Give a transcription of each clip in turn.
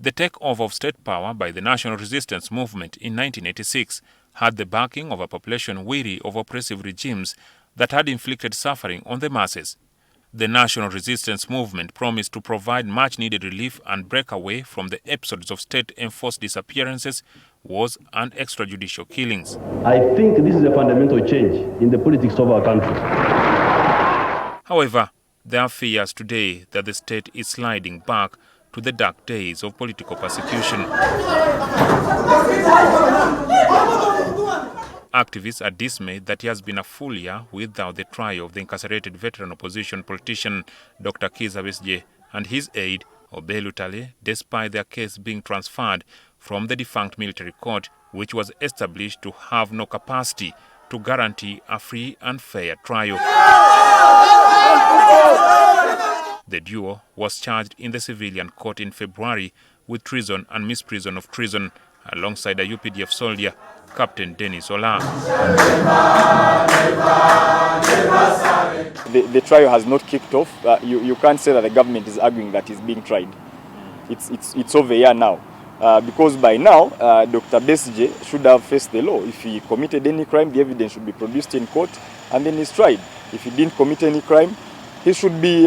The takeover of state power by the National Resistance Movement in 1986 had the backing of a population weary of oppressive regimes that had inflicted suffering on the masses. The National Resistance Movement promised to provide much-needed relief and break away from the episodes of state-enforced disappearances, wars and extrajudicial killings. I think this is a fundamental change in the politics of our country. However, there are fears today that the state is sliding back to the dark days of political persecution. Activists are dismayed that it has been a full year without the trial of the incarcerated veteran opposition politician Dr. Besigye and his aide, Obey Lutale, despite their case being transferred from the defunct military court, which was established to have no capacity to guarantee a free and fair trial. The duo was charged in the civilian court in February with treason and misprision of treason, alongside a UPDF soldier, Captain Dennis Ola. The trial has not kicked off. You can't say that the government is arguing that he's being tried. It's over here now. Because by now, Dr. Besigye should have faced the law. If he committed any crime, the evidence should be produced in court and then he's tried. If he didn't commit any crime, he should be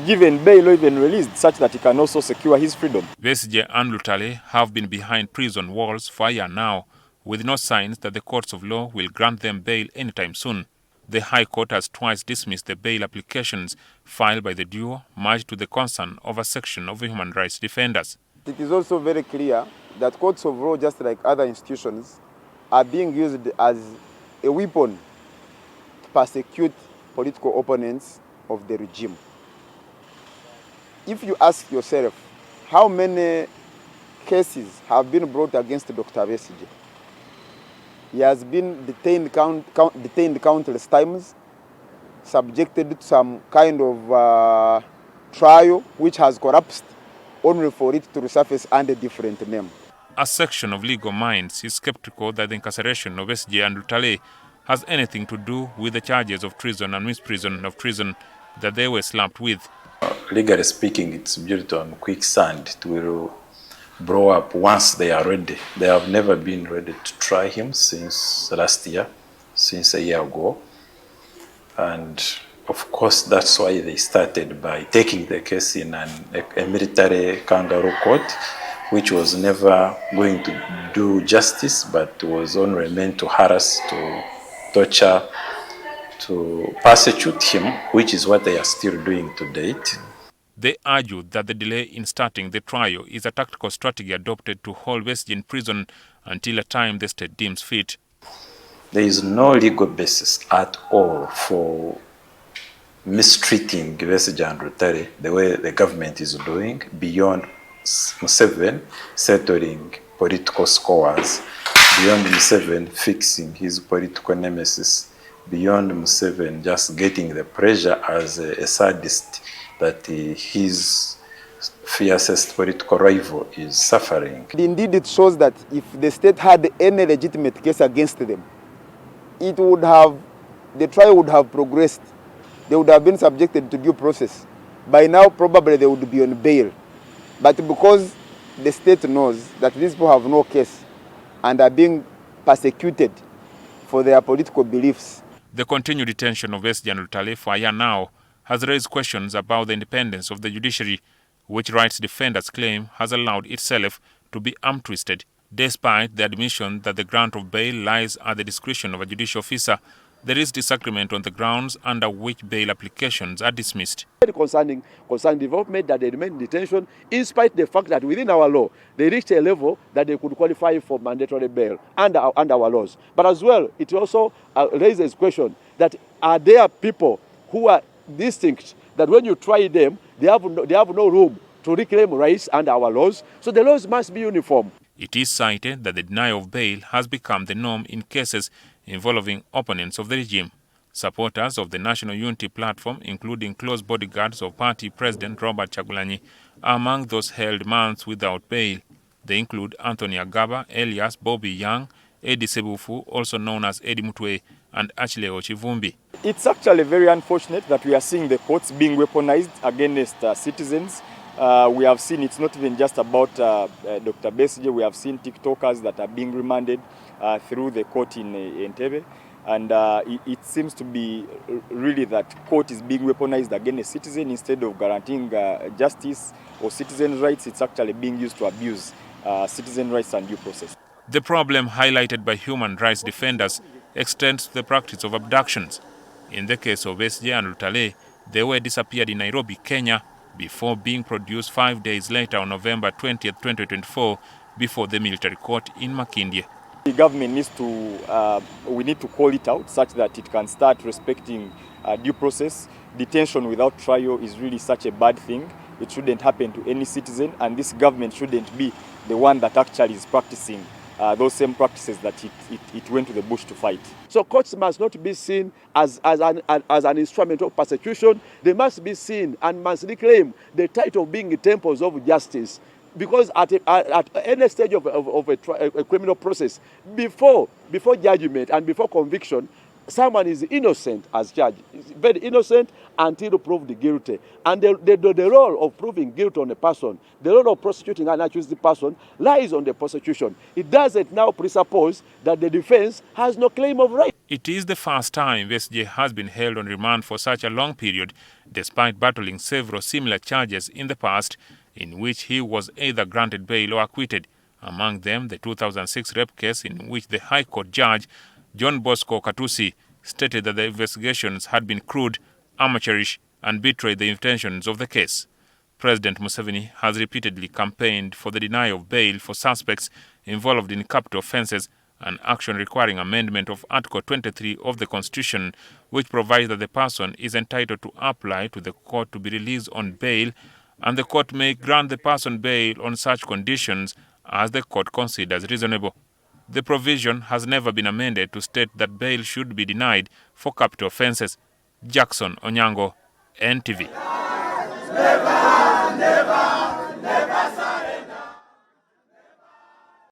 given bail or even released, such that he can also secure his freedom. Besigye and Lutale have been behind prison walls for a year now, with no signs that the courts of law will grant them bail anytime soon. The High Court has twice dismissed the bail applications filed by the duo, much to the concern of a section of human rights defenders. It is also very clear that courts of law, just like other institutions, are being used as a weapon to persecute political opponents of the regime. If you ask yourself, how many cases have been brought against Dr. Besigye? He has been detained countless times, subjected to some kind of trial which has collapsed, only for it to resurface under a different name. A section of legal minds is skeptical that the incarceration of Besigye and Lutale has anything to do with the charges of treason and misprision of treason that they were slapped with. Legally speaking, it's built on quicksand. It will blow up once they are ready. They have never been ready to try him since last year, since a year ago. And of course, that's why they started by taking the case in a military kangaroo court, which was never going to do justice, but was only meant to harass, to torture, to persecute him, which is what they are still doing to date. They argued that the delay in starting the trial is a tactical strategy adopted to hold Besigye in prison until a time the state deems fit. There is no legal basis at all for mistreating Besigye and Lutale the way the government is doing, beyond Museveni settling political scores, beyond Museveni fixing his political nemesis, beyond Museveni just getting the pressure as a sadist that his fiercest political rival is suffering. Indeed, it shows that if the state had any legitimate case against them, the trial would have progressed. They would have been subjected to due process. By now, probably they would be on bail. But because the state knows that these people have no case and are being persecuted for their political beliefs. The continued detention of Besigye and Lutale for a year now has raised questions about the independence of the judiciary, which rights defenders claim has allowed itself to be arm-twisted. Despite the admission that the grant of bail lies at the discretion of a judicial officer, there is disagreement on the grounds under which bail applications are dismissed. Concerning development that they remain in detention, in spite of the fact that within our law, they reached a level that they could qualify for mandatory bail under our laws. But as well, it also raises question that are there people who are distinct, that when you try them, they have no room to reclaim rights under our laws, so the laws must be uniform. It is cited that the denial of bail has become the norm in cases involving opponents of the regime. Supporters of the National Unity Platform, including close bodyguards of party President Robert Kyagulanyi, are among those held months without bail. They include Anthony Agaba, Elias Bobby Young, Eddie Sebufu, also known as Eddie Mutwe, and Ashley Ochivumbi. It's actually very unfortunate that we are seeing the courts being weaponized against citizens We have seen it's not even just about Dr. Besigye. We have seen TikTokers that are being remanded through the court in Entebbe. And it seems to be really that court is being weaponized against a citizen. Instead of guaranteeing justice or citizen rights, it's actually being used to abuse citizen rights and due process. The problem highlighted by human rights defenders extends to the practice of abductions. In the case of Besigye and Lutale, they were disappeared in Nairobi, Kenya, before being produced 5 days later on November 20th, 2024, before the military court in Makindye. The government needs to, we need to call it out such that it can start respecting due process. Detention without trial is really such a bad thing. It shouldn't happen to any citizen, and this government shouldn't be the one that actually is practicing those same practices that it went to the bush to fight. So courts must not be seen as an instrument of persecution. They must be seen and must reclaim the title of being temples of justice. Because at any stage of a criminal process, before judgment and before conviction, someone is innocent as judge. It's very innocent until proved guilty. And the role of proving guilt on a person, the role of prosecuting an accused person lies on the prosecution. It doesn't now presuppose that the defense has no claim of right. It is the first time Besigye has been held on remand for such a long period, despite battling several similar charges in the past, in which he was either granted bail or acquitted, among them the 2006 rape case in which the High Court judge, John Bosco Katusi, stated that the investigations had been crude, amateurish, and betrayed the intentions of the case. President Museveni has repeatedly campaigned for the denial of bail for suspects involved in capital offences, an action requiring amendment of Article 23 of the Constitution, which provides that the person is entitled to apply to the court to be released on bail, and the court may grant the person bail on such conditions as the court considers reasonable. The provision has never been amended to state that bail should be denied for capital offences. Jackson Onyango, NTV.